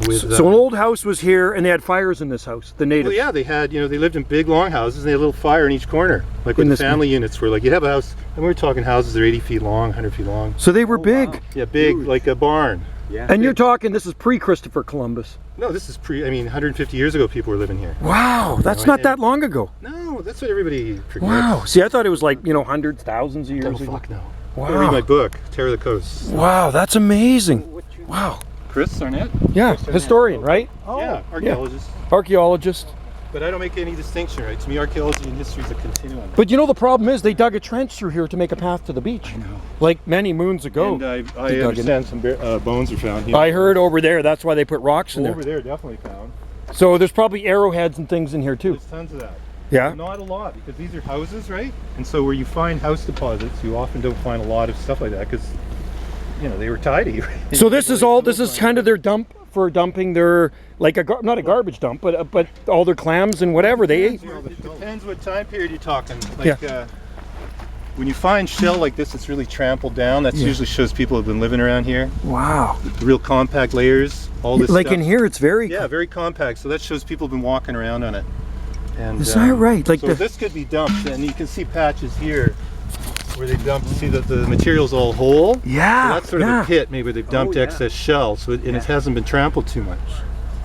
With, so an old house was here, and they had fires in this house, the natives. Well, yeah, they had, they lived in big long houses, and they had a little fire in each corner. Like when the family units were, like you'd have a house, and we were talking houses that are 80 feet long, 100 feet long. So they were big. Wow. Yeah, big, huge. Like a barn. Yeah. And you're talking, this is pre-Christopher Columbus. No, this is 150 years ago people were living here. Wow, that's not that long ago. No, that's what everybody forgets. Wow, see, I thought it was like, hundreds, thousands of years ago. Oh, fuck no. Wow. Read my book, Terror of the Coast. Wow, that's amazing. Wow. Chris Arnett? Yeah, historian, right? Oh, yeah, archaeologist. Yeah. Archaeologist. But I don't make any distinction, right? To me, archaeology and history is a continuum. But the problem is they dug a trench through here to make a path to the beach. I know. Like many moons ago. And I understand some bones are found here. I heard over there, that's why they put rocks in there. Over there, definitely found. So there's probably arrowheads and things in here too. There's tons of that. Yeah? Not a lot, because these are houses, right? And so where you find house deposits, you often don't find a lot of stuff like that, because, they were tidy. So this is kind of their dump for dumping their, like not a garbage dump, but all their clams and whatever they ate. It depends what time period you're talking. Like, when you find shell like this, it's really trampled down. That usually shows people have been living around here. Wow. The real compact layers, all this like stuff. in here, it's very very compact. So that shows people have been walking around on it. And is that right? Like so this could be dumped, and you can see patches here where they dumped. See that the material's all whole. Yeah. So that's sort of a pit. Maybe they've dumped excess shell, so it hasn't been trampled too much.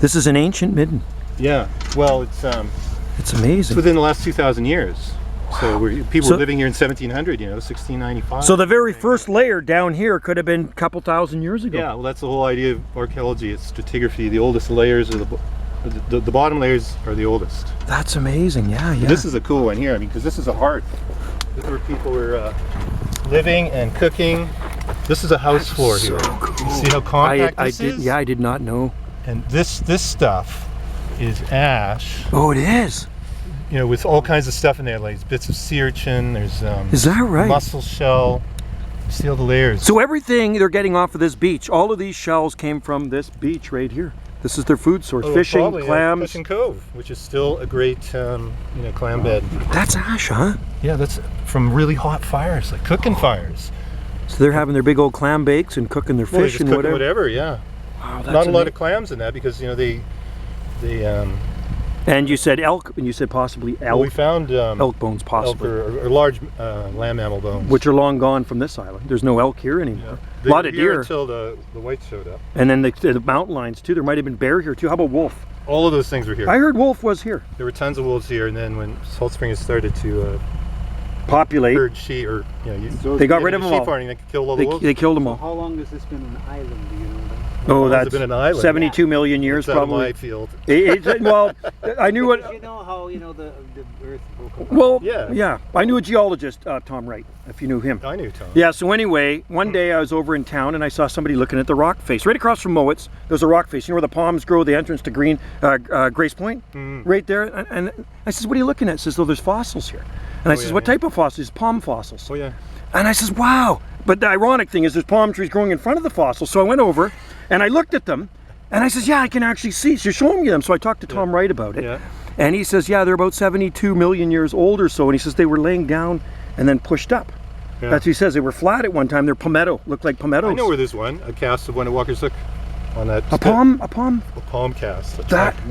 This is an ancient midden. Yeah. Well, it's amazing. It's within the last 2,000 years. Wow. So people were living here in 1700, 1695. So the very first layer down here could have been a couple thousand years ago. Yeah, well, that's the whole idea of archaeology. It's stratigraphy. The oldest layers are the bottom layers are the oldest. That's amazing. Yeah. This is a cool one here. I mean, because this is a hearth. This is where people were living and cooking. This is a house floor here. So cool. You see how compact this is? Yeah, I did not know. And this stuff is ash. Oh, it is. With all kinds of stuff in there, like bits of sea urchin. There's is that right? Mussel shell. You see all the layers. So everything they're getting off of this beach, all of these shells came from this beach right here. This is their food source. Fishing, probably, clams. Fishing Cove, which is still a great, clam bed. That's ash, huh? Yeah, that's from really hot fires, like cooking fires. So they're having their big old clam bakes and cooking their fish and whatever. Yeah. Wow, that's not a lot of clams in that because they. And you said elk, and you said possibly elk. Well, we found elk bones, possibly, or large land mammal bones, which are long gone from this island. There's no elk here anymore. Yeah. A lot of deer until the whites showed up. And then the mountain lions too. There might have been bear here too. How about wolf? All of those things were here. I heard wolf was here. There were tons of wolves here, and then when Salt Springs started to populate, herd sheep, or they got rid of them all. Farming, they killed all the wolves. They killed them all. How long has this been an island? Do you know that? Oh, that's been an island. 72 million years, probably. Out of my field. Well, I knew what. You know how the Earth broke apart? Well, yeah. I knew a geologist, Tom Wright, if you knew him. I knew Tom. Yeah. So anyway, one day I was over in town and I saw somebody looking at the rock face right across from Mowat's. There's a rock face. You know where the palms grow, the entrance to Grace Point, right there. And I says, "What are you looking at?" He says, "Oh, there's fossils here." And I says, "What type of fossils?" Palm fossils. Oh yeah. And I says, "Wow." But the ironic thing is there's palm trees growing in front of the fossils. So I went over and I looked at them and I says, "Yeah, I can actually see." So you're showing me them. So I talked to Tom Wright about it. Yeah. And he says, "Yeah, they're about 72 million years old or so." And he says they were laying down and then pushed up. Yeah. That's what he says. They were flat at one time. They're palmetto, looked like palmettos. I know where there's one, a cast of one at Walker's Hook. On that a palm cast.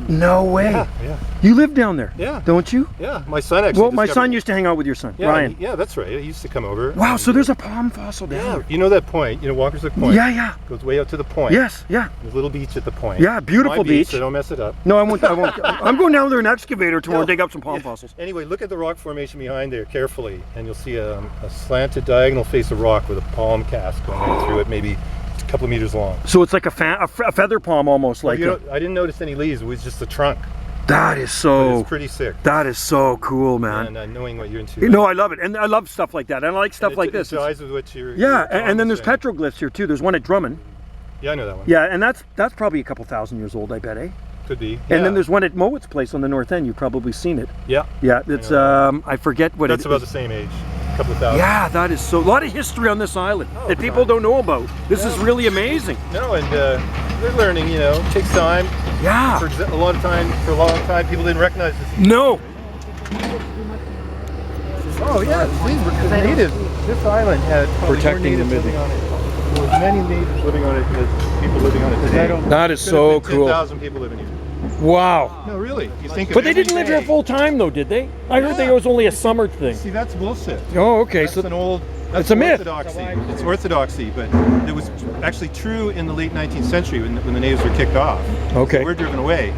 No way. Yeah. You live down there. Yeah. Don't you? Yeah. My son actually. Well, my son used to hang out with your son, Ryan. Yeah, that's right. He used to come over. Wow. So there's a palm fossil down there. You know that point? Walker's Hook Point. Yeah. Goes way out to the point. Yes. Yeah. There's a little beach at the point. Yeah. Beautiful beach. So don't mess it up. No, I won't. I'm going down there in an excavator tomorrow and dig up some palm fossils. Anyway, look at the rock formation behind there carefully, and you'll see a slanted diagonal face of rock with a palm cast going right through it, maybe a couple of meters long. So it's like a feather palm almost, like. I didn't notice any leaves. It was just the trunk. That is so. But it's pretty sick. That is so cool, man. And knowing what you're into. No, I love it, and I love stuff like that. And I like stuff like this. It jives with what you're. Yeah, and then there's petroglyphs here too. There's one at Drummond. Yeah, I know that one. Yeah, and that's probably a couple thousand years old, I bet, eh? Could be. And then there's one at Mowat's place on the north end. You've probably seen it. Yeah. Yeah, it's I forget what. That's about the same age. A couple of thousand. Yeah, that is so. A lot of history on this island that people don't know about. This is really amazing. No, and they're learning. It takes time. Yeah. For a long time, people didn't recognize this. No. Oh yeah, these were natives. This island had protecting the Midden. Well, as many natives living on it as people living on it today. That is Could have so been cool. 10,000 people living here. Wow. No, really. You think of But they every didn't live here day. full time though, did they? I heard Yeah. it was only a summer thing. See, that's bullshit. Oh, okay. That's So an old. That's it's a myth. orthodoxy. It's orthodoxy, but it was actually true in the late 19th century when the natives were kicked off. Okay. They were driven away,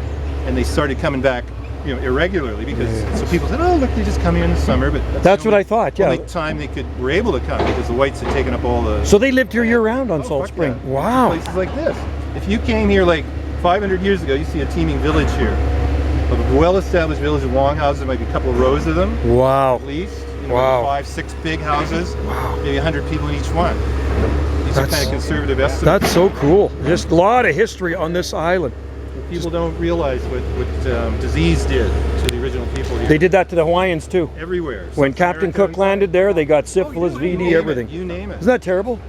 and they started coming back, irregularly because so people said, "Oh, look, they just come here in the summer." But That's the what only- I thought, yeah. Only time they were able to come because the whites had taken up all the. So they lived here year round on Oh, Salt fuck Spring. yeah. Wow. Places like this. If you came here like 500 years ago, you see a teeming village here. A well-established village of longhouses, there might be a couple of rows of them. Wow. At least. Wow. 5, 6 big houses. Wow. Maybe 100 people in each one. These are kind of conservative estimates. That's so cool. Just a lot of history on this island. People don't realize what disease did to the original people here. They did that to the Hawaiians too. Everywhere. When South Captain America, Cook landed there, they got syphilis, you VD, name it, everything. You name it. Isn't that terrible?